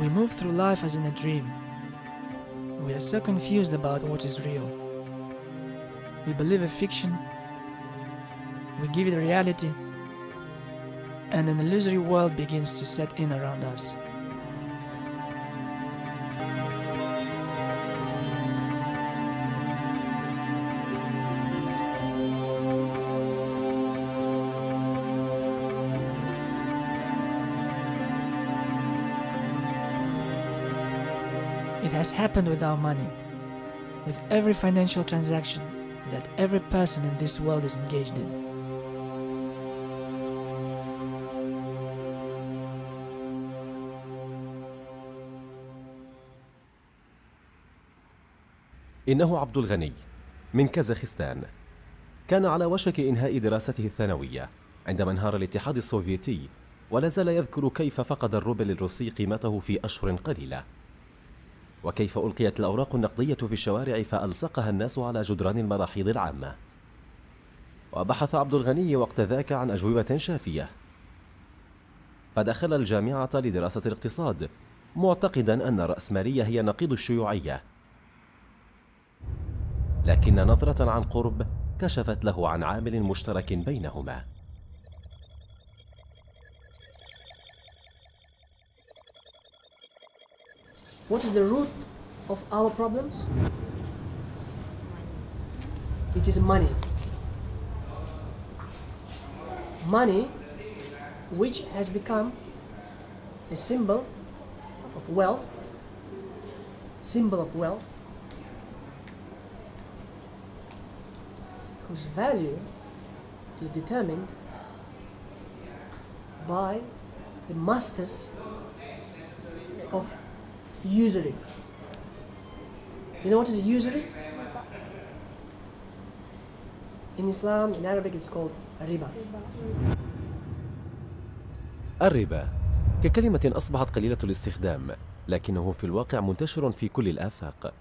We move through life as in a dream. We are so confused about what is real. We believe a fiction, we give it reality, and an illusory world begins to set in around us. It has happened with our money, with every financial transaction that every person in this world is engaged in. إنه عبد الغني من كازاخستان. كان على وشك إنهاء دراسته الثانوية عندما انهار الاتحاد السوفيتي، ولا زال يذكر كيف فقد الروبل الروسي قيمته في أشهر قليلة، وكيف ألقيت الأوراق النقدية في الشوارع فألصقها الناس على جدران المراحيض العامة. وبحث عبد الغني وقت ذاك عن أجوبة شافية، فدخل الجامعة لدراسة الاقتصاد معتقدا أن الرأسمالية هي نقيض الشيوعية، لكن نظرة عن قرب كشفت له عن عامل مشترك بينهما. What is the root of our problems? It is money. Money, which has become a symbol of wealth, whose value is determined by the masters of usury. You know what is usury? In Islam, in Arabic, it's called riba. الربا ككلمة أصبحت قليلة الاستخدام، لكنه في الواقع منتشر في كل الآفاق.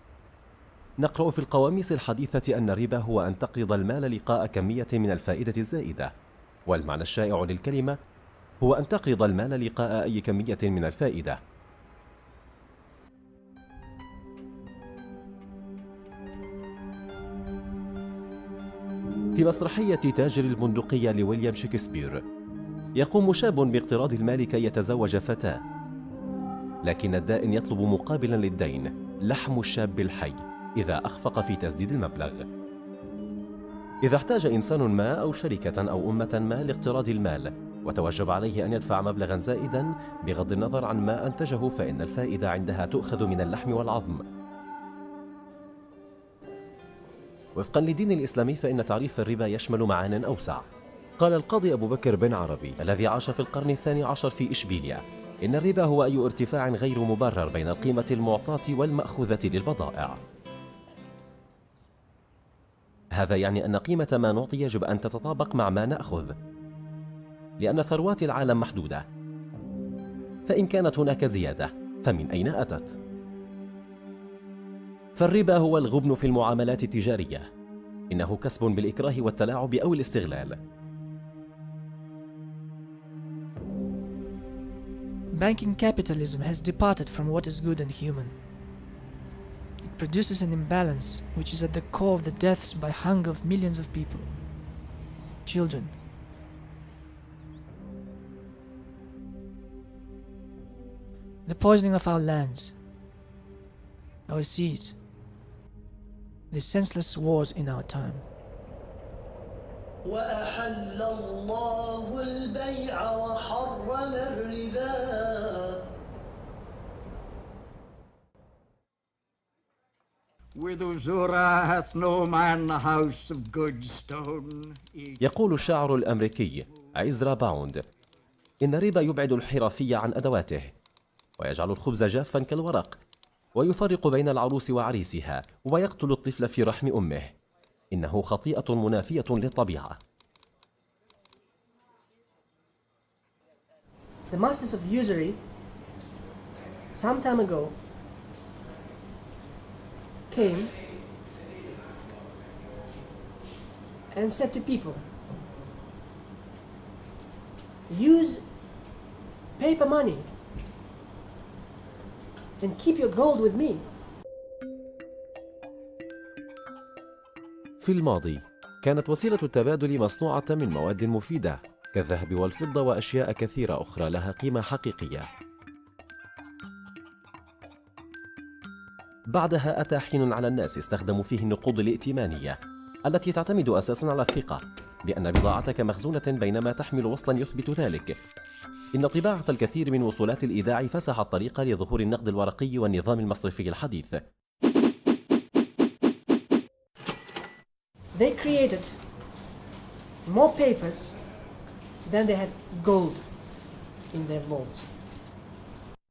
نقرأ في القواميس الحديثة أن الربا هو أن تقرض المال لقاء كمية من الفائدة الزائدة، والمعنى الشائع للكلمة هو أن تقرض المال لقاء أي كمية من الفائدة. في مسرحية تاجر البندقية لويليام شكسبير، يقوم شاب باقتراض المال كي يتزوج فتاة، لكن الدائن يطلب مقابلا للدين لحم الشاب الحي إذا أخفق في تسديد المبلغ. إذا احتاج إنسان ما أو شركة أو أمة ما لاقتراض المال وتوجب عليه أن يدفع مبلغا زائدا بغض النظر عن ما أنتجه، فإن الفائدة عندها تؤخذ من اللحم والعظم. وفقا للدين الإسلامي فإن تعريف الربا يشمل معان أوسع. قال القاضي أبو بكر بن عربي الذي عاش في القرن الثاني عشر في إشبيلية: إن الربا هو أي ارتفاع غير مبرر بين القيمة المعطاة والمأخوذة للبضائع. هذا يعني أن قيمة ما نعطي يجب أن تتطابق مع ما نأخذ، لأن ثروات العالم محدودة، فإن كانت هناك زيادة فمن أين أتت؟ فالربا هو الغبن في المعاملات التجارية، إنه كسب بالإكراه والتلاعب أو الاستغلال. Banking capitalism has departed from what is good and human. It produces an imbalance which is at the core of the deaths by hunger of millions of people, children. The poisoning of our lands, our seas, the senseless wars in our time. وأحل الله البيع وحرم الربا. With Uzura hath no man the house of good stone. يقول الشاعر الأمريكي عزرا باوند: إن الربا يبعد الحرفي عن أدواته، ويجعل الخبز جافا كالورق، ويفرق بين العروس وعريسها، ويقتل الطفل في رحم أمه. إنه خطيئة منافية للطبيعة. The masters of usury, some time ago, came and said to people, use paper money then keep your gold with me. في الماضي كانت وسيلة التبادل مصنوعة من مواد مفيدة كالذهب والفضة وأشياء كثيرة أخرى لها قيمة حقيقية. بعدها أتى حين على الناس استخدموا فيه النقود الائتمانية التي تعتمد أساساً على الثقة بأن بضاعتك مخزونة بينما تحمل وصلاً يثبت ذلك. إن طباعة الكثير من وصولات الإيداع فسح الطريق لظهور النقد الورقي والنظام المصرفي الحديث. They created more papers than they had gold in their vaults.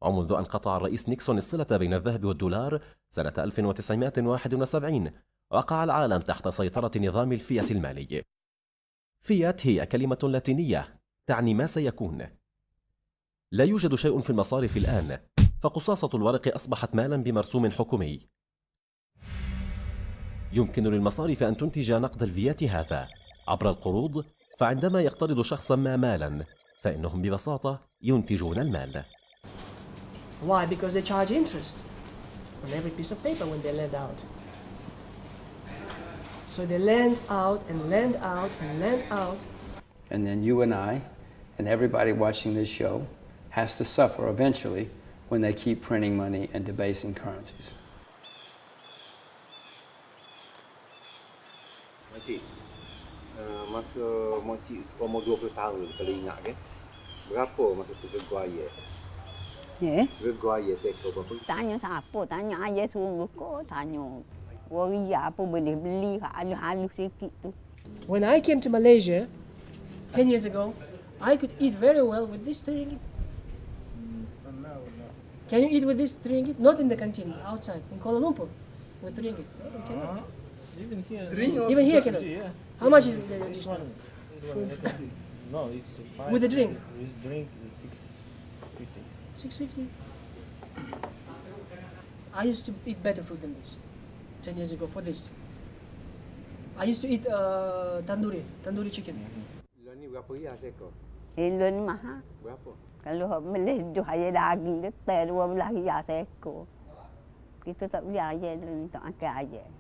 ومنذ أن قطع الرئيس نيكسون الصلة بين الذهب والدولار سنة 1971 وقع العالم تحت سيطرة نظام الفيات المالي. فيات هي كلمة لاتينية تعني ما سيكون. لا يوجد شيء في المصارف الآن، فقصاصة الورق أصبحت مالا بمرسوم حكومي. يمكن للمصارف أن تنتج نقد الفيات هذا عبر القروض، فعندما يقترض شخصا ما مالا فإنهم ببساطة ينتجون المال. Why? Because they charge interest on every piece of paper when they lend out. So they lend out and lend out and lend out. And then you and I and everybody watching this show has to suffer eventually when they keep printing money and debasing currencies. Makcik, masa makcik umur 20 tahun kalau ingat kan, berapa masa tu gua ayah? Ya. Gua ayah sektor berapa? Tanya siapa? Tanya ayah suruh kau tanya. Waria apa boleh beli halus-halus sikit tu. When I came to Malaysia 10 years ago, I could eat very well with this 3 ringgit. Can you eat with this 3 ringgit? Not in the canteen, outside, in Kuala Lumpur, with 3 ringgit. Even here. Even here cannot. Yeah. How much is the dish? No, it's 5. With the drink? With drink, it's 6.50. 650. I used to eat better food than this 10 years ago for this. I used to eat tandoori chicken. Lo ni berapa riyal sektor? Elon mahal. Berapa? Kalau boleh jual ayam daging getar 12 riyal seekor. Kita tak beli ayam dulu, tak makan ayam.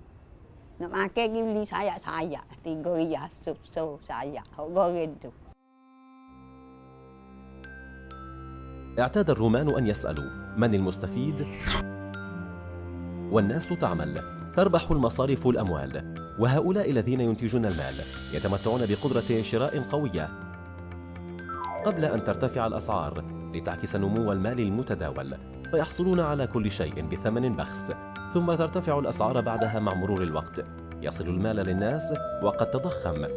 Nak makan pergi beli sayak-sayak 3 riyal sup sayak. Hok goreng tu. اعتاد الرومان أن يسألوا من المستفيد؟ والناس تعمل، تربح المصارف الأموال، وهؤلاء الذين ينتجون المال يتمتعون بقدرة شراء قوية قبل أن ترتفع الأسعار لتعكس نمو المال المتداول، فيحصلون على كل شيء بثمن بخس، ثم ترتفع الأسعار بعدها مع مرور الوقت، يصل المال للناس وقد تضخم،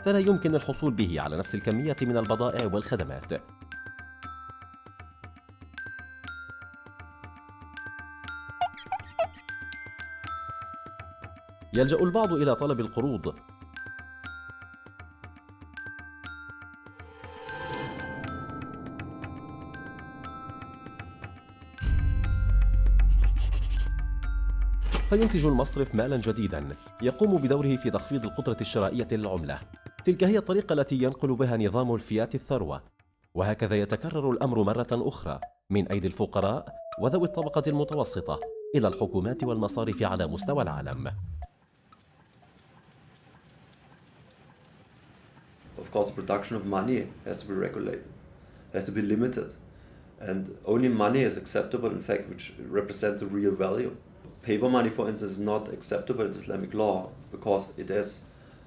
فلا يمكن الحصول به على نفس الكمية من البضائع والخدمات. يلجأ البعض إلى طلب القروض فينتج المصرف مالا جديدا يقوم بدوره في تخفيض القدرة الشرائية للعملة. تلك هي الطريقة التي ينقل بها نظام الفيات الثروة، وهكذا يتكرر الأمر مرة أخرى من أيدي الفقراء وذوي الطبقة المتوسطة إلى الحكومات والمصارف على مستوى العالم. Of course, the production of money has to be regulated, has to be limited, and only money is acceptable, in fact, which represents a real value. Paper money, for instance, is not acceptable in Islamic law because it has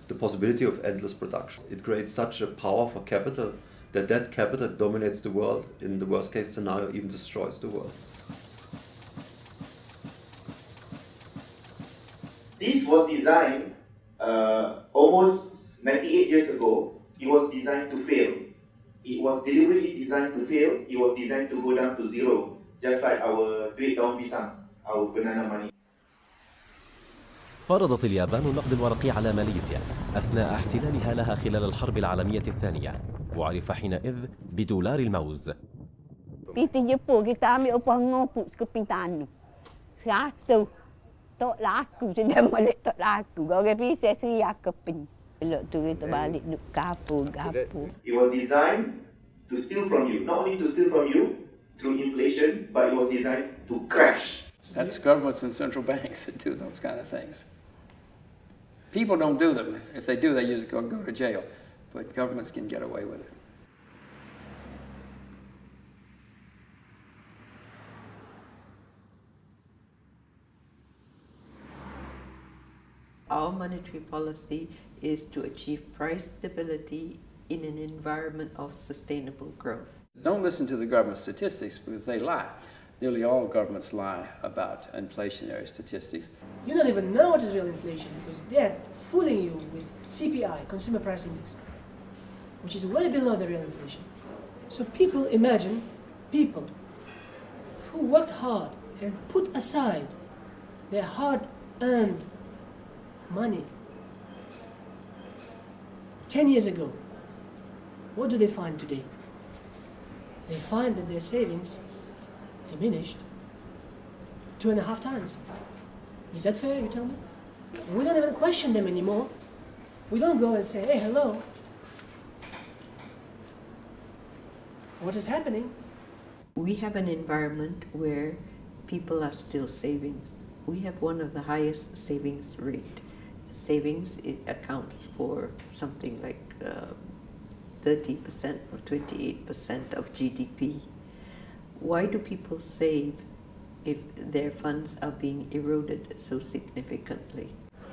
the possibility of endless production. It creates such a power for capital that capital dominates the world, in the worst case scenario, even destroys the world. This was designed almost 98 years ago. It was designed to fail. It was deliberately designed to fail. It was designed to go down to zero, just like our duit daun pisang, our banana money. فرضت اليابان النقد الورقي على ماليزيا أثناء احتلالها لها خلال الحرب العالمية الثانية، وعرف حينئذ بدولار الموز. Kita Jepun kita ambil upah ngopuk sekeping tanah. 100. Tak laku sudah balik tak laku. Goreng pisang seriak keping. Elok tu kita balik duk gapo. It was designed to steal from you. Not only to steal from you, through inflation, but it was designed to crash. That's governments and central banks that do those kind of things. People don't do them. If they do, they usually go to jail. But governments can get away with it. Our monetary policy is to achieve price stability in an environment of sustainable growth. Don't listen to the government statistics because they lie. Nearly all governments lie about inflationary statistics. You don't even know what is real inflation because they're fooling you with CPI, Consumer Price Index, which is way below the real inflation. So people imagine people who worked hard and put aside their hard-earned money 10 years ago. What do they find today? They find that their savings diminished 2.5 times. Is that fair, you tell me? We don't even question them anymore. We don't go and say, hey, hello. What is happening? We have an environment where people are still savings. We have one of the highest savings rate. Savings, it accounts for something like 30% or 28% of GDP. Why do people save if their funds are being eroded so significantly?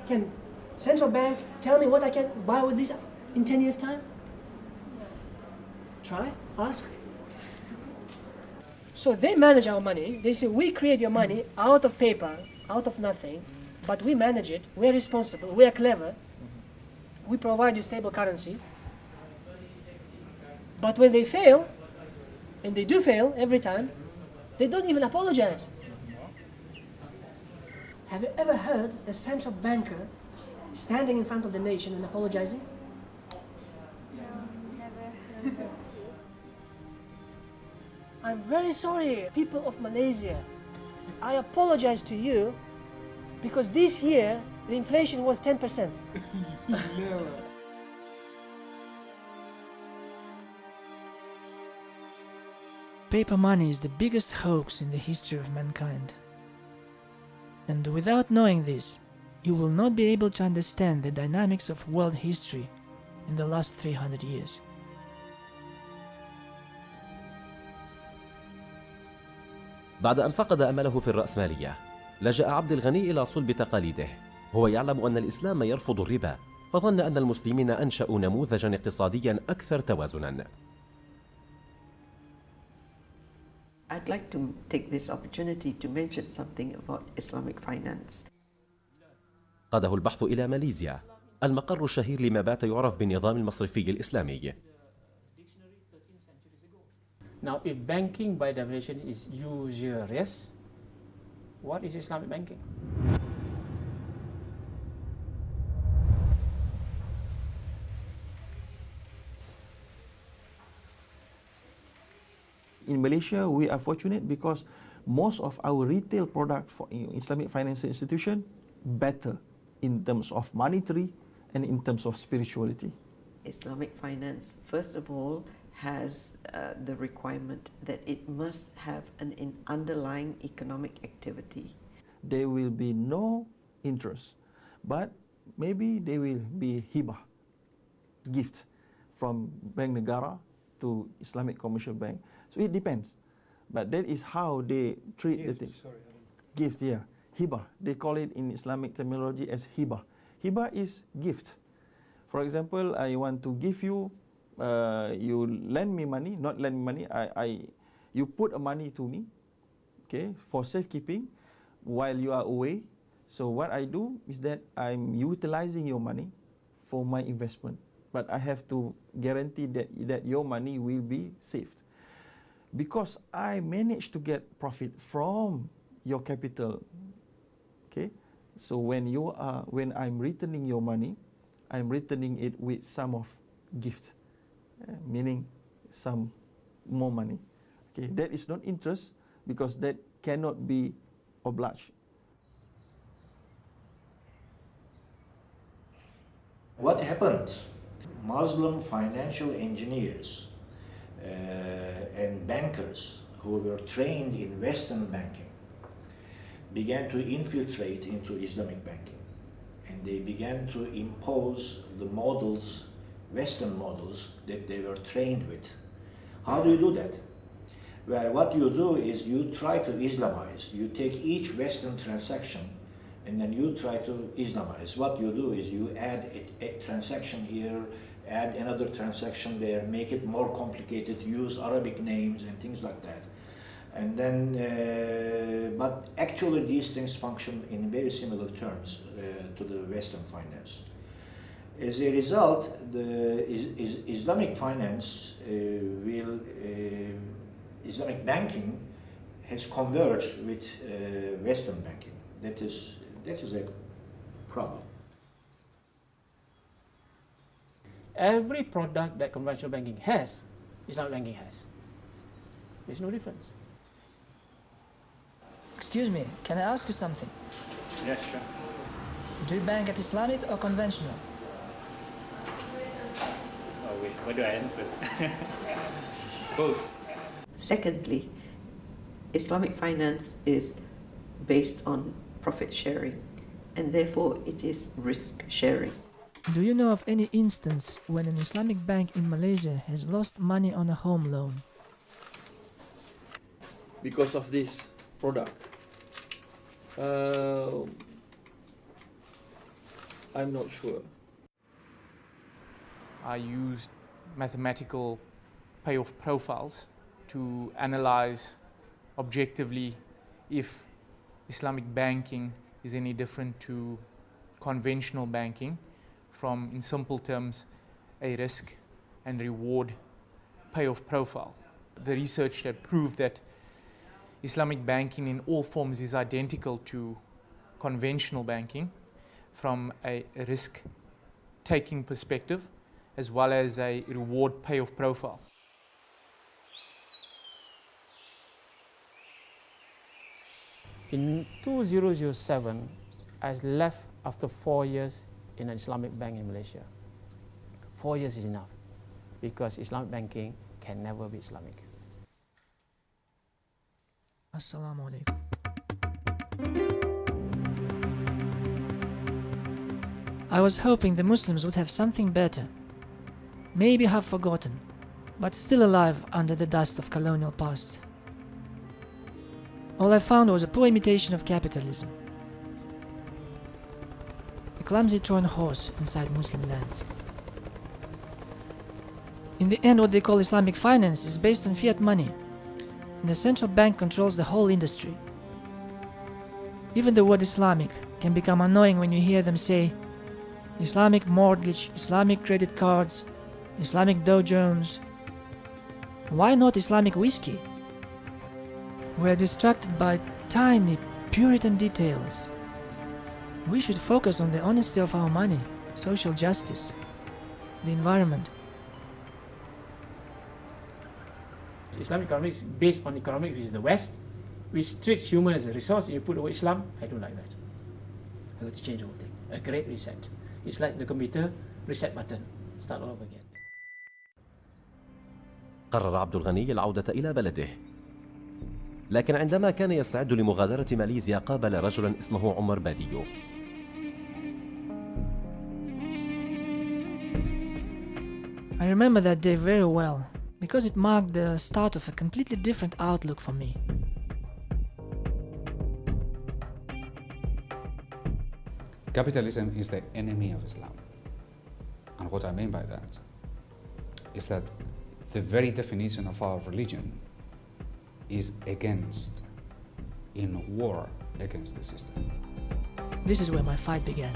Can central bank tell me what I can buy with this in 10 years' time? Try, ask. So they manage our money. They say, we create your money out of paper, out of nothing, but we manage it, we're responsible, we're clever, we provide you stable currency. But when they fail, and they do fail every time, they don't even apologize. Have you ever heard a central banker standing in front of the nation and apologizing? Never. I'm very sorry, people of Malaysia. I apologize to you because this year the inflation was 10%. Paper money is the biggest hoax in the history of mankind. And without knowing this, you will not be able to understand the dynamics of world history in the last 300 years. بعد أن فقد أمله في الرأسمالية، لجأ عبد الغني إلى صلب تقاليده. هو يعلم أن الإسلام يرفض الربا، فظن أن المسلمين أنشأوا نموذجا اقتصاديا أكثر توازنا. I'd like to take this opportunity to mention something about Islamic finance. قاده البحث إلى ماليزيا، المقر الشهير لما بات يعرف بالنظام المصرفي الإسلامي. Now, if banking by definition is usurious, what is Islamic banking? In Malaysia, we are fortunate because most of our retail product for Islamic financial institution better in terms of monetary and in terms of spirituality. Islamic finance, first of all, has the requirement that it must have an underlying economic activity. There will be no interest, but maybe there will be hibah, gift from Bank Negara to Islamic Commercial Bank. So it depends, but that is how they treat the thing. Gift, yeah, hibah. They call it in Islamic terminology as hibah. Hibah is gift. For example, I want to give you, you lend me money, not lend me money. You put a money to me, okay, for safekeeping while you are away. So what I do is that I'm utilizing your money for my investment, but I have to guarantee that your money will be saved. Because I managed to get profit from your capital, okay. So when I'm returning your money, I'm returning it with some of gift, meaning some more money. Okay, that is not interest because that cannot be obliged. What happens? Muslim financial engineers and bankers who were trained in Western banking began to infiltrate into Islamic banking, and they began to impose the models, Western models, that they were trained with. How do you do that? Well, what you do is you try to Islamize. You take each Western transaction and then you try to Islamize. What you do is you add a transaction here, add another transaction there, make it more complicated, use Arabic names and things like that. And then, but actually these things function in very similar terms to the Western finance. As a result, the Islamic finance Islamic banking has converged with Western banking. That is a problem. Every product that conventional banking has, Islamic banking has. There's no difference. Excuse me, can I ask you something? Yes, sure. Do you bank at Islamic or conventional? Oh wait, what do I answer? Both. Secondly, Islamic finance is based on profit sharing, and therefore it is risk sharing. Do you know of any instance when an Islamic bank in Malaysia has lost money on a home loan? Because of this product? I'm not sure. I used mathematical payoff profiles to analyze objectively if Islamic banking is any different to conventional banking from, in simple terms, a risk and reward payoff profile. The research that proved that Islamic banking in all forms is identical to conventional banking from a risk-taking perspective as well as a reward payoff profile. In 2007, I left after 4 years in an Islamic bank in Malaysia. 4 years is enough because Islamic banking can never be Islamic. Assalamu alaikum. I was hoping the Muslims would have something better, maybe have forgotten, but still alive under the dust of colonial past. All I found was a poor imitation of capitalism, a clumsy Trojan horse inside Muslim lands. In the end, what they call Islamic finance is based on fiat money, and the central bank controls the whole industry. Even the word Islamic can become annoying when you hear them say Islamic mortgage, Islamic credit cards, Islamic Dow Jones. Why not Islamic whiskey? We are distracted by tiny Puritan details. We should focus on the honesty of our money, social justice, the environment. Islamic economics is based on economics, which is the West, which treats human as a resource. You put the word Islam, I don't like that. I have to change the whole thing. A great reset. It's like the computer reset button. Start all over again. قرر عبد الغني العودة إلى بلده، لكن عندما كان يستعد لمغادرة ماليزيا قابل رجلا اسمه عمر باديو. I remember that day very well, because it marked the start of a completely different outlook for me. Capitalism is the enemy of Islam. And what I mean by that is that the very definition of our religion is against, in war against the system. This is where my fight began.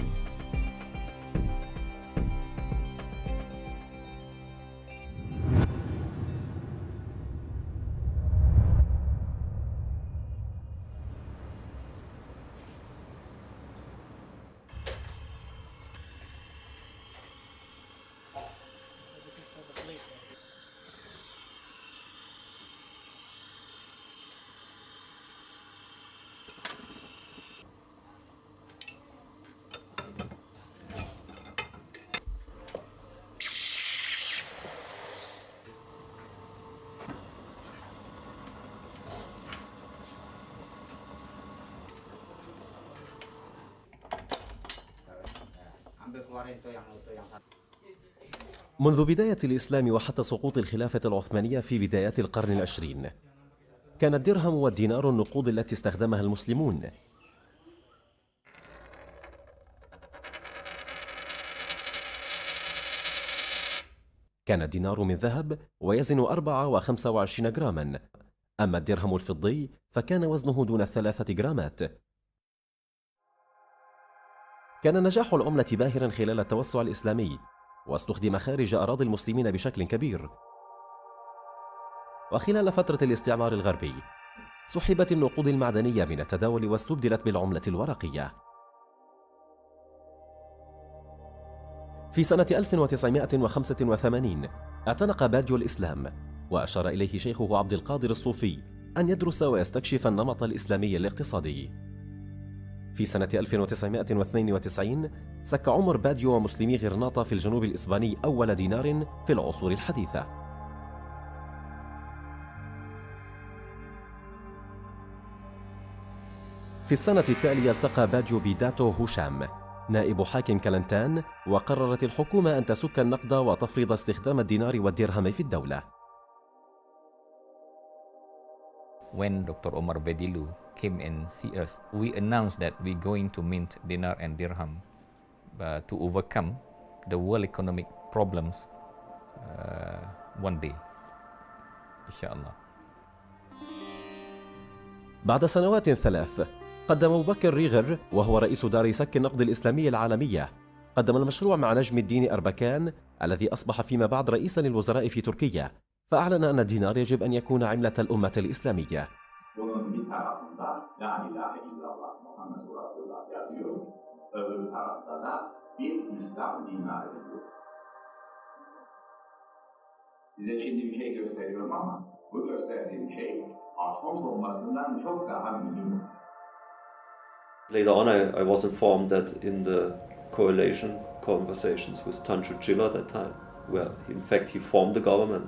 منذ بداية الإسلام وحتى سقوط الخلافة العثمانية في بدايات القرن العشرين، كان الدرهم والدينار النقود التي استخدمها المسلمون. كان الدينار من ذهب ويزن 4 و25 جراما، أما الدرهم الفضي فكان وزنه دون 3 جرامات. كان نجاح العملة باهرا خلال التوسع الإسلامي، واستخدم خارج أراضي المسلمين بشكل كبير. وخلال فترة الاستعمار الغربي سحبت النقود المعدنية من التداول واستبدلت بالعملة الورقية. في سنة 1985 اعتنق باديو الإسلام، وأشار إليه شيخه عبد القادر الصوفي أن يدرس ويستكشف النمط الإسلامي الاقتصادي. في سنة 1992 سك عمر باديو ومسلمي غرناطة في الجنوب الإسباني أول دينار في العصور الحديثة. في السنة التالية التقى باديو بداتو هوشام نائب حاكم كلنتان، وقررت الحكومة أن تسك النقد وتفرض استخدام الدينار والدرهم في الدولة. When Dr. Omar Bedilu came and see us, we announced that we're going to mint dinar and dirham to overcome the world economic problems one day, inshallah. بعد سنوات 3 قدم أبو بكر ريغر، وهو رئيس دار سك النقد الإسلامي العالمية، قدم المشروع مع نجم الدين أربكان الذي أصبح فيما بعد رئيسا للوزراء في تركيا، فأعلن أن الدينار يجب أن يكون عملة الأمة الإسلامية. Size şimdi bir şey gösteriyorum ama bu gösterdiğim şey atom bombasından çok daha mühim. Later on, I was informed that in the coalition conversations with Tanju Chila at that time, where in fact he formed the government,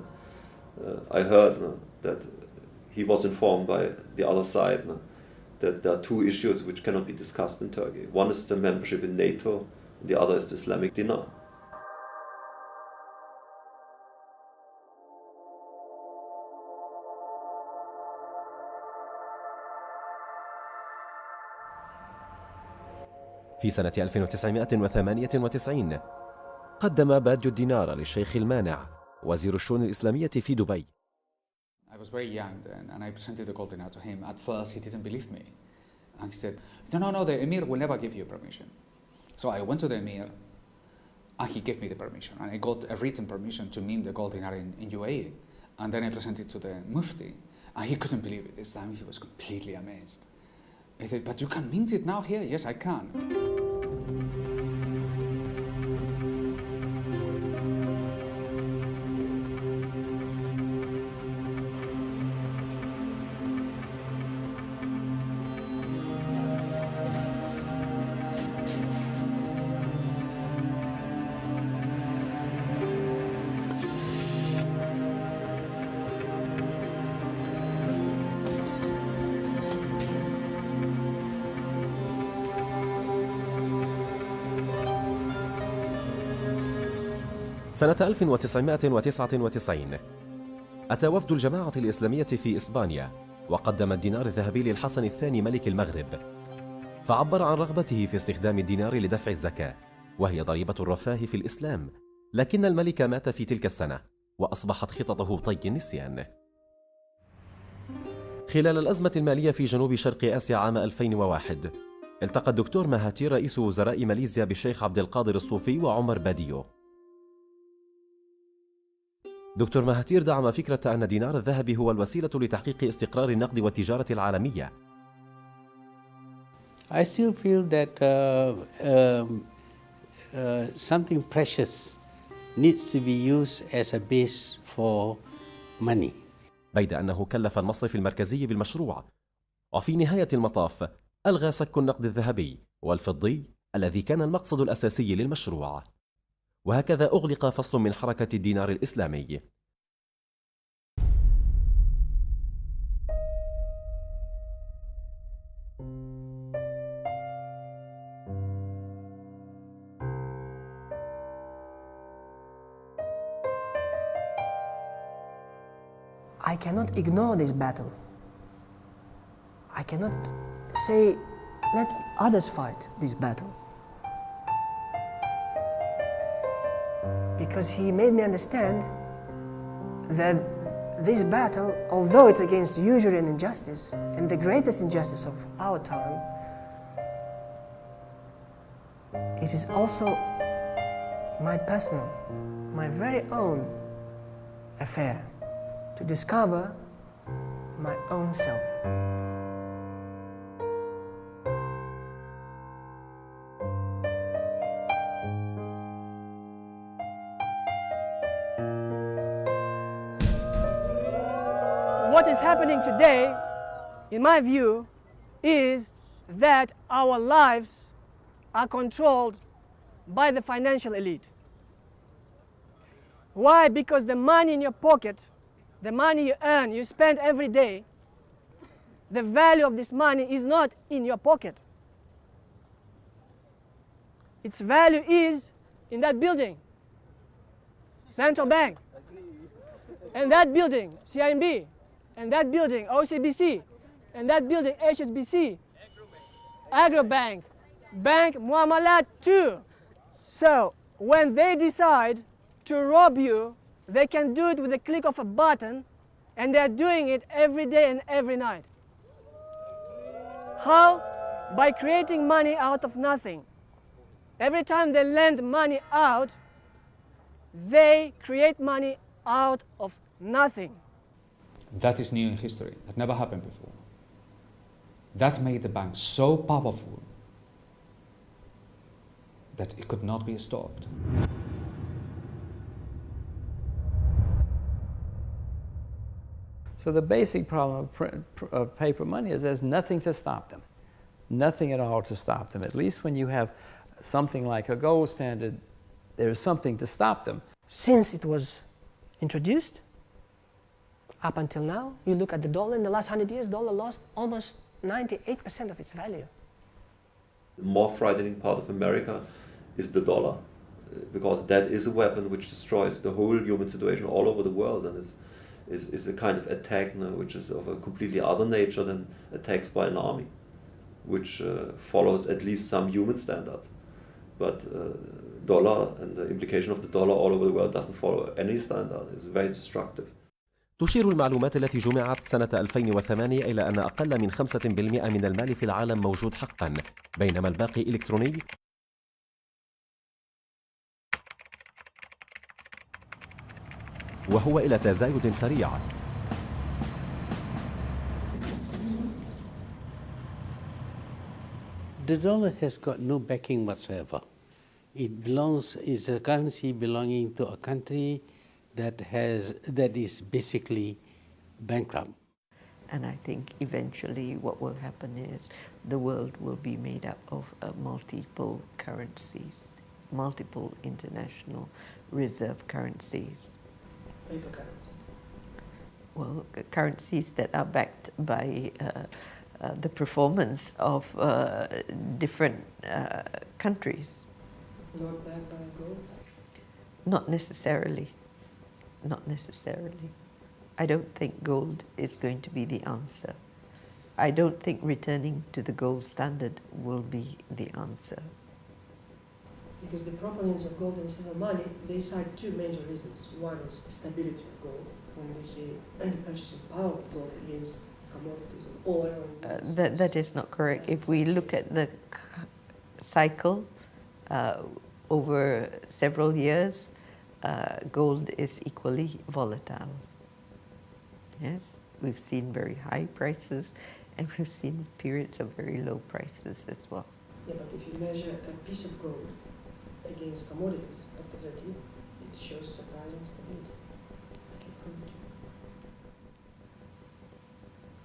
I heard that he was informed by the other side that there are two issues which cannot be discussed in Turkey. One is the membership in NATO, and the other is the Islamic dinar. في سنة 1998 قدم باديو الدينار للشيخ المانع وزير الشؤون الإسلامية في دبي. I was very young then, and I presented the gold dinar to him. At first, he didn't believe me. And he said, no, the emir will never give you permission. So I went to the emir, and he gave me the permission. And I got a written permission to mint the gold dinar in UAE. And then I presented it to the mufti, and he couldn't believe it. This time he was completely amazed. He said, but you can mint it now here? Yes, I can. سنة 1999 أتى وفد الجماعة الإسلامية في إسبانيا وقدم الدينار الذهبي للحسن الثاني ملك المغرب، فعبر عن رغبته في استخدام الدينار لدفع الزكاة، وهي ضريبة الرفاه في الإسلام، لكن الملك مات في تلك السنة وأصبحت خططه طي النسيان. خلال الأزمة المالية في جنوب شرق آسيا عام 2001 التقى الدكتور مهاتير رئيس وزراء ماليزيا بالشيخ عبد القادر الصوفي وعمر باديو. دكتور مهاتير دعم فكرة أن الدينار الذهبي هو الوسيلة لتحقيق استقرار النقد والتجارة العالمية. I still feel that something precious needs to be used as a base for money. بيد أنه كلف المصرف المركزي بالمشروع، وفي نهاية المطاف ألغى سك النقد الذهبي والفضي الذي كان المقصد الأساسي للمشروع، وهكذا أغلق فصل من حركة الدينار الإسلامي. I cannot ignore this battle. I cannot say, let others fight this battle. Because he made me understand that this battle, although it's against usury and injustice, and the greatest injustice of our time, it is also my personal, my very own affair to discover my own self. What is happening today, in my view, is that our lives are controlled by the financial elite. Why? Because the money in your pocket, the money you earn, you spend every day, the value of this money is not in your pocket. Its value is in that building, Central Bank, and that building, CIMB, and that building, OCBC, and that building, HSBC, Agrobank, Bank Muamalat too. So when they decide to rob you, they can do it with a click of a button, and they're doing it every day and every night. How? By creating money out of nothing. Every time they lend money out, they create money out of nothing. That is new in history. That never happened before. That made the bank so powerful that it could not be stopped. So the basic problem of paper money is there's nothing to stop them. Nothing at all to stop them. At least when you have something like a gold standard, there's something to stop them. Since it was introduced, up until now, you look at the dollar, in the last 100 years, dollar lost almost 98% of its value. The more frightening part of America is the dollar, because that is a weapon which destroys the whole human situation all over the world, and is a kind of attack now, which is of a completely other nature than attacks by an army, which follows at least some human standards. But dollar and the implication of the dollar all over the world doesn't follow any standard. It's very destructive. تشير المعلومات التي جمعت سنة 2008 إلى أن أقل من 5% من المال في العالم موجود حقا، بينما الباقي إلكتروني، وهو إلى تزايد سريع. The dollar has got no backing whatsoever. It's a currency belonging to a country that is basically bankrupt. And I think eventually what will happen is the world will be made up of multiple currencies, multiple international reserve currencies. Paper currency. Well, currencies that are backed by the performance of different countries. Not backed by gold? Not necessarily. Not necessarily. I don't think gold is going to be the answer. I don't think returning to the gold standard will be the answer. Because the proponents of gold and silver money, they cite two major reasons. One is stability of gold, when they say the purchasing power of gold against commodities and oil. And that is not correct. If we look at the cycle over several years, gold is equally volatile. Yes, we've seen very high prices and we've seen periods of very low prices as well. Yeah, but if you measure a piece of gold against commodities, it shows surprising stability. I can prove it to you.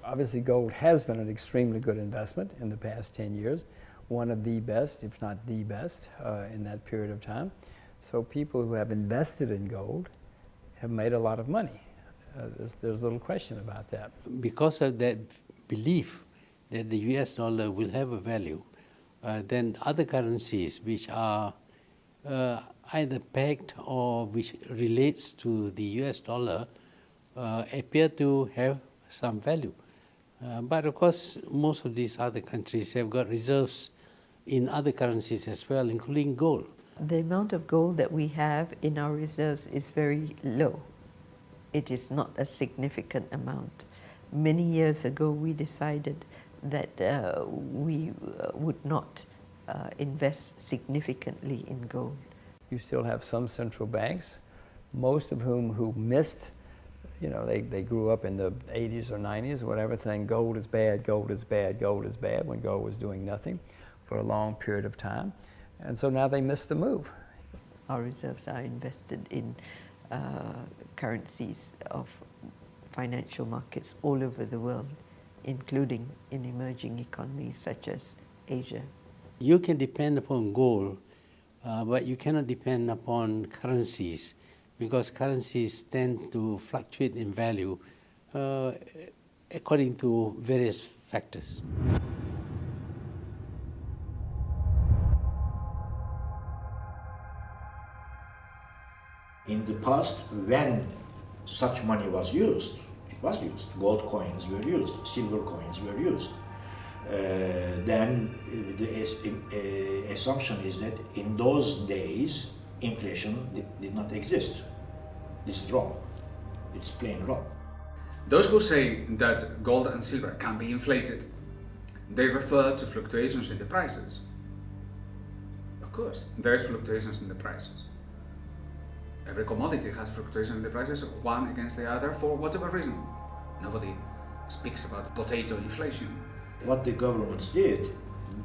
Obviously, gold has been an extremely good investment in the past 10 years, one of the best, if not the best, in that period of time. So people who have invested in gold have made a lot of money. There's little question about that. Because of that belief that the US dollar will have a value, then other currencies which are either pegged or which relates to the US dollar appear to have some value. But of course, most of these other countries have got reserves in other currencies as well, including gold. The amount of gold that we have in our reserves is very low. It is not a significant amount. Many years ago, we decided that we would not invest significantly in gold. You still have some central banks, most of whom who missed, you know, they grew up in the 80s or 90s, whatever, saying gold is bad, gold is bad, gold is bad, when gold was doing nothing for a long period of time. And so now they missed the move. Our reserves are invested in currencies of financial markets all over the world, including in emerging economies such as Asia. You can depend upon gold, but you cannot depend upon currencies, because currencies tend to fluctuate in value according to various factors. In the past, when such money was used, it was used. Gold coins were used, silver coins were used. Then the assumption is that in those days, inflation did not exist. This is wrong. It's plain wrong. Those who say that gold and silver can be inflated, they refer to fluctuations in the prices. Of course, there is fluctuations in the prices. Every commodity has fluctuation in the prices, one against the other, for whatever reason. Nobody speaks about potato inflation. What the governments did,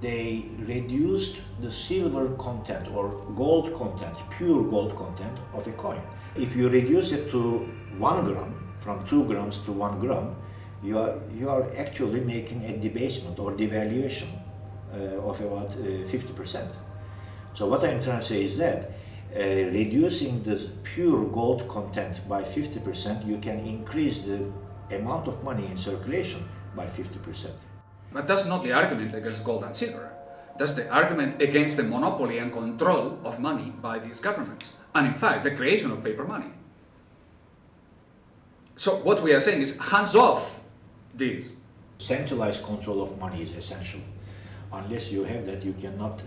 they reduced the silver content or gold content, pure gold content of a coin. If you reduce it to 1 gram, from 2 grams to 1 gram, you are actually making a debasement or devaluation of about 50%. So what I'm trying to say is that reducing the pure gold content by 50%, you can increase the amount of money in circulation by 50%. But that's not the argument against gold and silver. That's the argument against the monopoly and control of money by these governments. And in fact, the creation of paper money. So what we are saying is hands off these. Centralized control of money is essential. Unless you have that, you cannot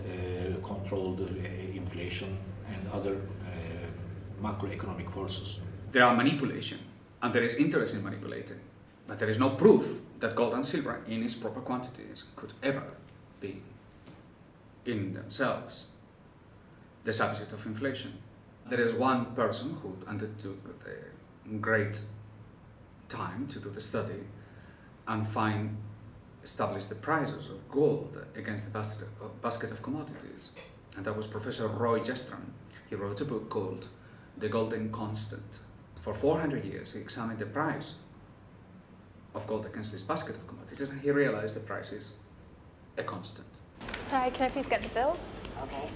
control the inflation and other macroeconomic forces. There are manipulation, and there is interest in manipulating. But there is no proof that gold and silver in its proper quantities could ever be in themselves the subject of inflation. There is one person who undertook the great time to do the study and establish the prices of gold against the basket of commodities. And that was Professor Roy Jestram. He wrote a book called The Golden Constant. For 400 years, he examined the price of gold against this basket of commodities, and he realized the price is a constant. Hi, can I please get the bill? Okay.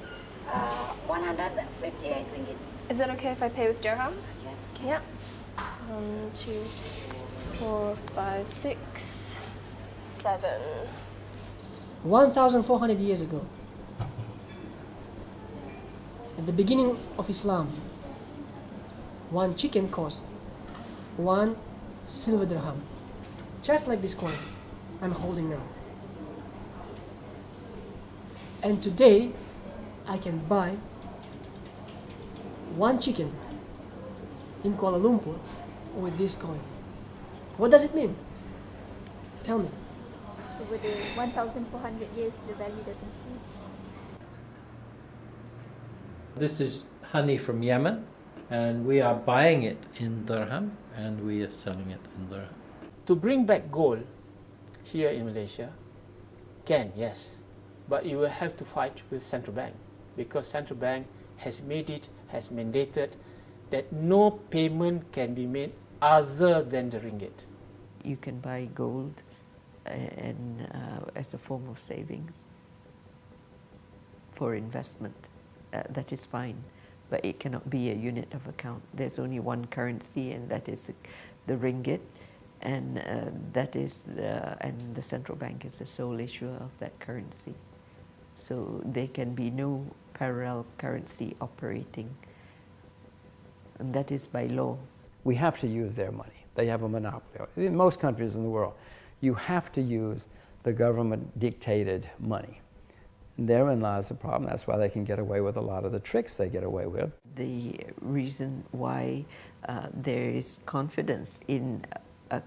158 ringgit. Is that okay if I pay with dirham? Yes. Okay. Yeah. 1, 2, 4, 5, 6, 7. 1,400 years ago, at the beginning of Islam, one chicken cost 1 silver dirham, just like this coin I'm holding now. And today, I can buy 1 chicken in Kuala Lumpur with this coin. What does it mean? Tell me. Over the 1,400 years, the value doesn't change. This is honey from Yemen, and we are buying it in dirham and we are selling it in dirham. To bring back gold here in Malaysia, can, yes, but you will have to fight with central bank, because central bank has mandated that no payment can be made other than the ringgit. You can buy gold and as a form of savings for investment. That is fine, but it cannot be a unit of account. There's only one currency, and that is the ringgit, and and the central bank is the sole issuer of that currency. So there can be no parallel currency operating, and that is by law. We have to use their money. They have a monopoly. In most countries in the world, you have to use the government-dictated money. And therein lies the problem. That's why they can get away with a lot of the tricks they get away with. The reason why there is confidence in a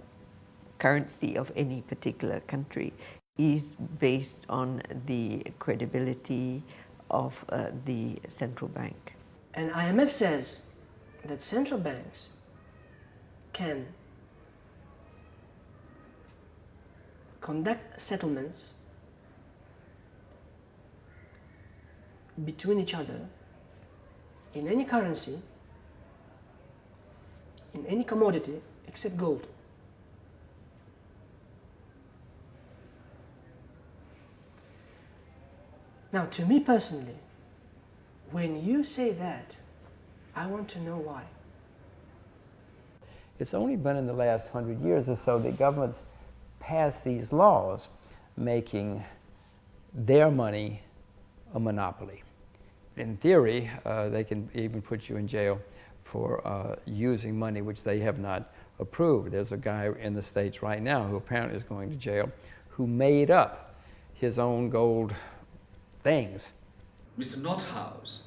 currency of any particular country is based on the credibility of the central bank. And IMF says that central banks can conduct settlements between each other in any currency, in any commodity except gold. Now, to me personally, when you say that, I want to know why. It's only been in the last 100 years or so that governments pass these laws making their money a monopoly. In theory, they can even put you in jail for using money which they have not approved. There's a guy in the States right now who apparently is going to jail who made up his own gold things. Mr. Nothouse,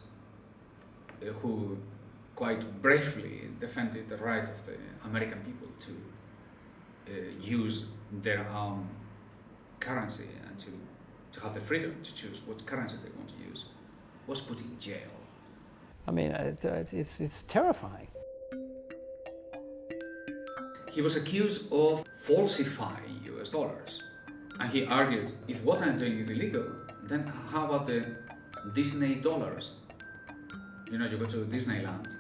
who quite bravely defended the right of the American people to use their own currency and to have the freedom to choose what currency they want to use, was put in jail. I mean, it's terrifying. He was accused of falsifying US dollars. And he argued, if what I'm doing is illegal, then how about the Disney dollars? You know, you go to Disneyland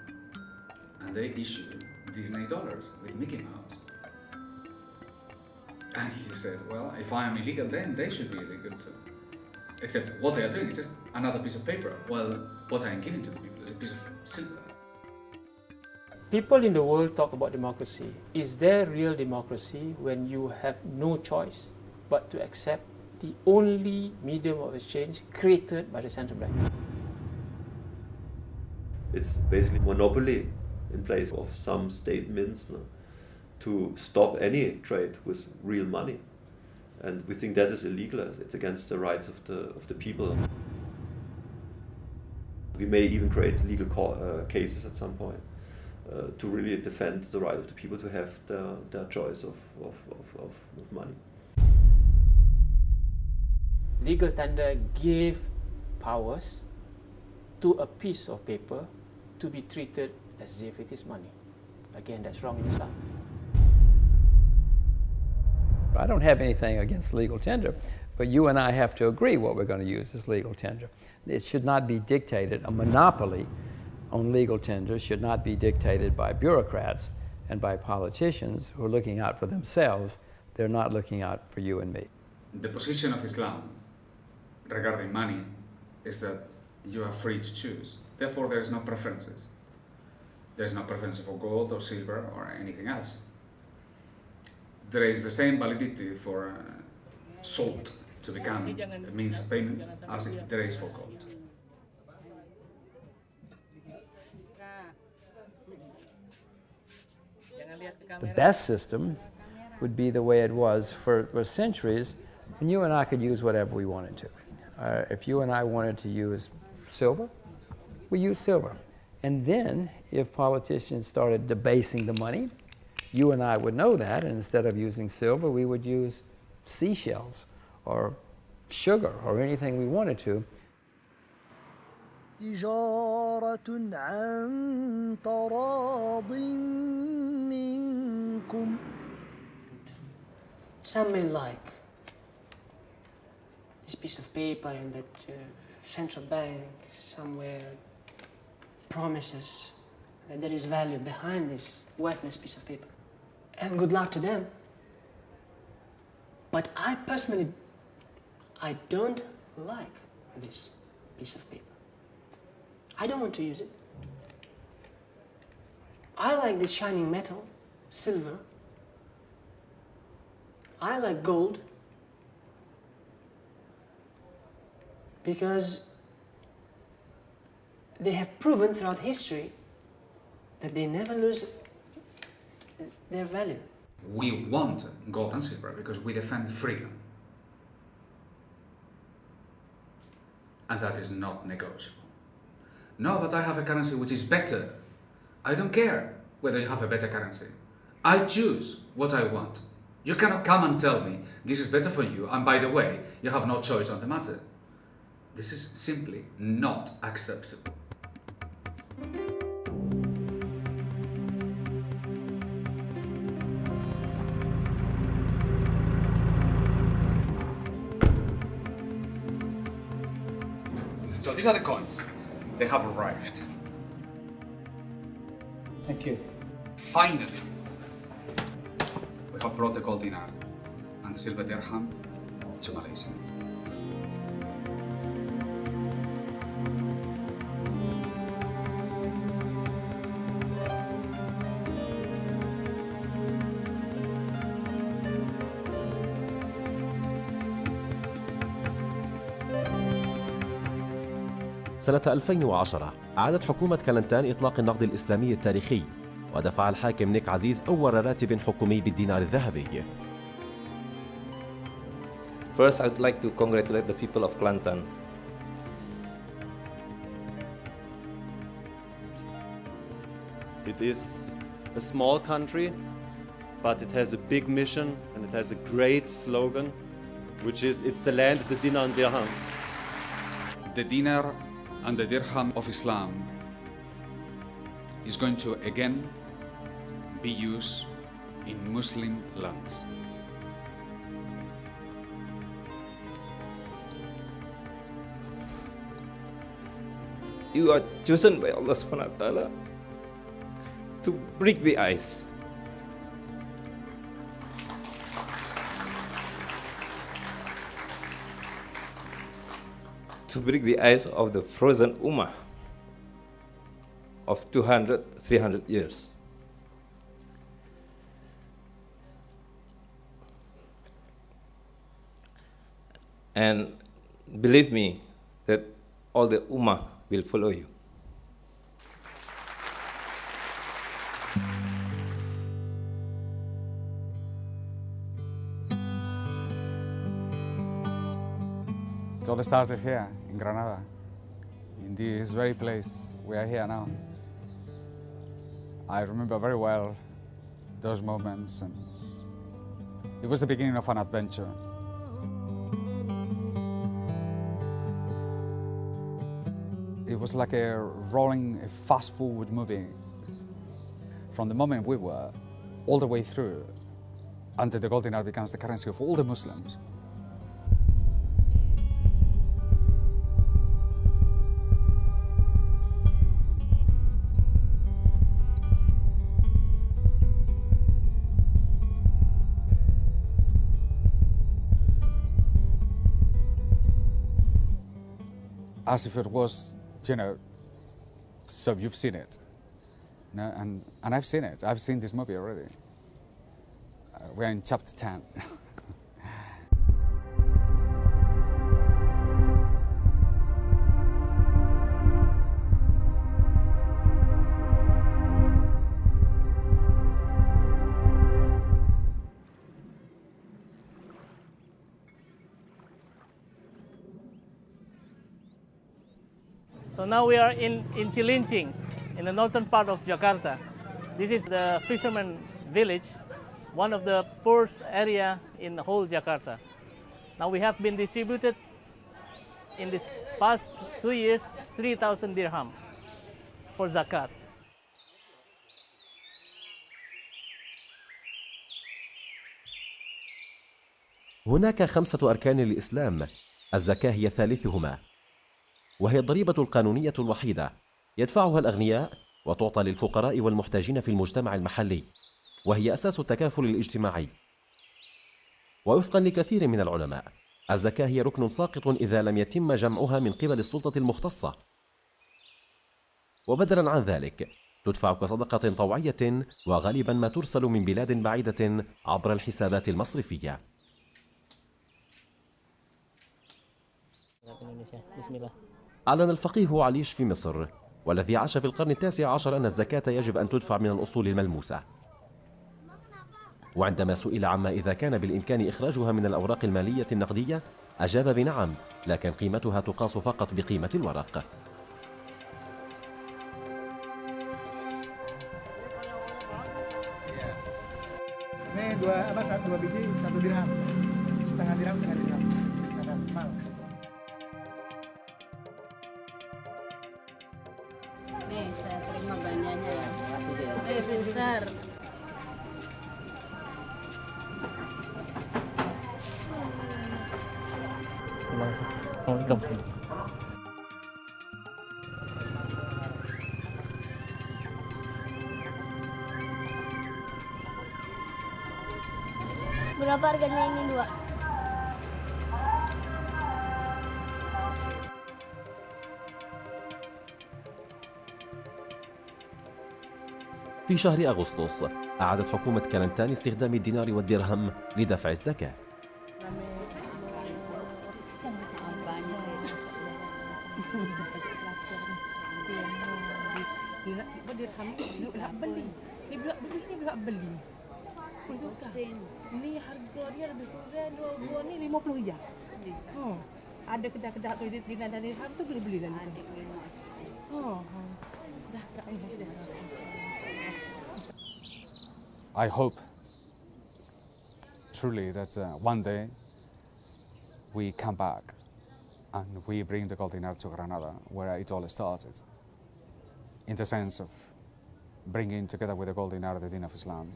and they issue Disney dollars with Mickey Mouse. And he said, well, if I am illegal, then they should be illegal too. Except what they are doing is just another piece of paper, while what I am giving to the people is a piece of silver. People in the world talk about democracy. Is there real democracy when you have no choice but to accept the only medium of exchange created by the central bank? It's basically monopoly in place of some state mints to stop any trade with real money. And we think that is illegal. It's against the rights of the people. We may even create legal cases at some point to really defend the right of the people to have their choice of money. Legal tender gave powers to a piece of paper to be treated as if it is money. Again, that's wrong in Islam. I don't have anything against legal tender, but you and I have to agree what we're going to use as legal tender. It should not be dictated, a monopoly on legal tender should not be dictated by bureaucrats and by politicians who are looking out for themselves. They're not looking out for you and me. The position of Islam regarding money is that you are free to choose. Therefore, there is no preferences. There is no preference for gold or silver or anything else. There is the same validity for salt to become a means of payment as there is for gold. The best system would be the way it was for centuries, and you and I could use whatever we wanted to. If you and I wanted to use silver, we use silver. And then, if politicians started debasing the money, you and I would know that, and instead of using silver, we would use seashells or sugar or anything we wanted to. تجارة عن تراض منكم. Some may like this piece of paper and that central bank somewhere promises that there is value behind this worthless piece of paper. And good luck to them. But I personally, I don't like this piece of paper. I don't want to use it. I like this shining metal, silver. I like gold because they have proven throughout history that they never lose their value. We want gold and silver because we defend freedom. And that is not negotiable. No, but I have a currency which is better. I don't care whether you have a better currency. I choose what I want. You cannot come and tell me this is better for you, and by the way, you have no choice on the matter. This is simply not acceptable. So these are the coins. They have arrived. Thank you. Finally, we have brought the gold dinar and the silver dirham to Malaysia. سنة 2010 أعادت حكومة كلنتان إطلاق النقد الإسلامي التاريخي، ودفع الحاكم نيك عزيز أول راتب حكومي بالدينار الذهبي. First, I'd like to congratulate the people of Kelantan. It is a small country, but it has a big mission and it has a great slogan, which is, it's the land of the dinar and dirham. The dinar and the dirham of Islam is going to again be used in Muslim lands. You are chosen by Allah subhanahu wa ta'ala to break the ice. To break the ice of the frozen ummah of 200, 300 years. And believe me that all the ummah will follow you. It all started here in Granada, in this very place we are here now. I remember very well those moments, and it was the beginning of an adventure. It was like a rolling, fast-forward movie. From the moment we were all the way through until the gold dinar becomes the currency of all the Muslims. As if it was, you know, so you've seen it. No, and I've seen it. I've seen this movie already. We're in chapter 10. So now we are in Cilincing, in the northern part of Jakarta. This is the fisherman village, one of the poorest area in the whole Jakarta. Now we have been distributed in this past 2 years 3,000 dirham for zakat. هناك 5 أركان للإسلام، الزكاة هي ثالثهما، وهي الضريبة القانونية الوحيدة يدفعها الأغنياء وتعطى للفقراء والمحتاجين في المجتمع المحلي، وهي أساس التكافل الاجتماعي. ووفقا لكثير من العلماء، الزكاة هي ركن ساقط إذا لم يتم جمعها من قبل السلطة المختصة، وبدلا عن ذلك تدفع كصدقة طوعية، وغالبا ما ترسل من بلاد بعيدة عبر الحسابات المصرفية. أعلن الفقيه عليش في مصر والذي عاش في القرن 19 أن الزكاة يجب أن تدفع من الأصول الملموسة. وعندما سئل عما إذا كان بالإمكان إخراجها من الأوراق المالية النقدية أجاب بنعم، لكن قيمتها تقاس فقط بقيمة الورق. Ini dua biji 1 dirham, setengah dirham. Nih, saya terima belanjanya ya. Besar. Berapa harganya ini dua? في شهر أغسطس أعادت حكومة كلنتان استخدام الدينار والدرهم لدفع الزكاة. Ini harga dia lebih kurang dua ni 50 je. Ada kedai-kedai tu dinar dan dirham tu boleh beli lalu. Zakat ni dah. I hope truly that one day we come back and we bring the gold dinar to Granada, where it all started, in the sense of bringing together with the gold dinar the deen of Islam.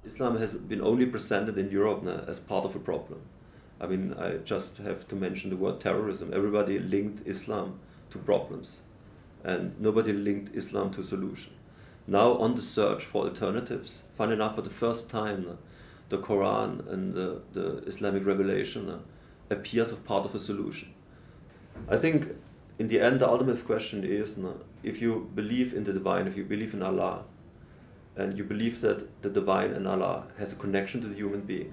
Islam has been only presented in Europe now as part of a problem. I mean, I just have to mention the word terrorism. Everybody linked Islam to problems, and nobody linked Islam to solution. Now, on the search for alternatives, fun enough, for the first time, the Quran and the Islamic revelation appears as part of a solution. I think, in the end, the ultimate question is, if you believe in the divine, if you believe in Allah, and you believe that the divine and Allah has a connection to the human being,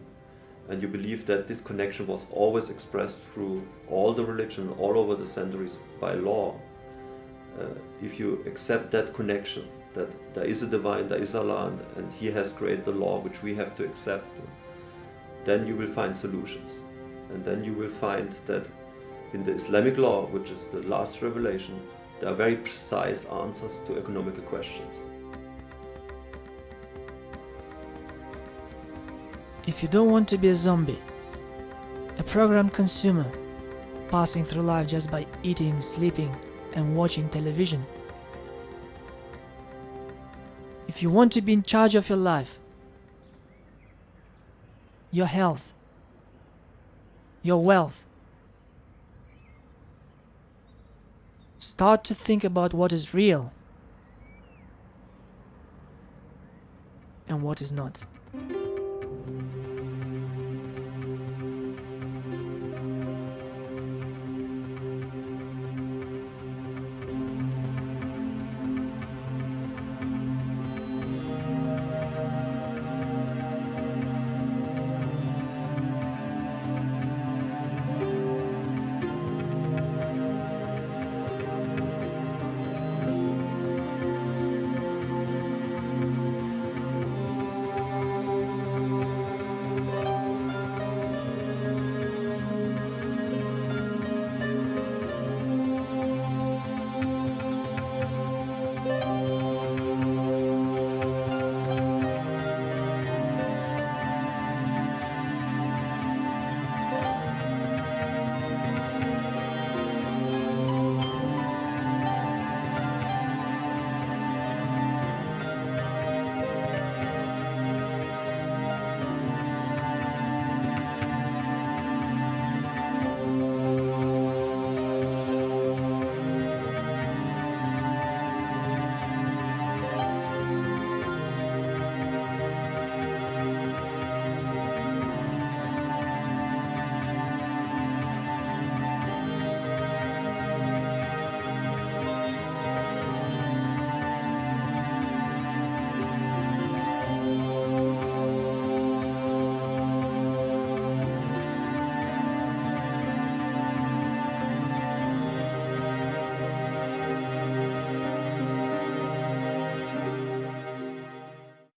and you believe that this connection was always expressed through all the religion all over the centuries by law, if you accept that connection, that there is a divine, there is Allah, and He has created the law which we have to accept, then you will find solutions. And then you will find that in the Islamic law, which is the last revelation, there are very precise answers to economic questions. If you don't want to be a zombie, a programmed consumer, passing through life just by eating, sleeping, and watching television, if you want to be in charge of your life, your health, your wealth, start to think about what is real and what is not.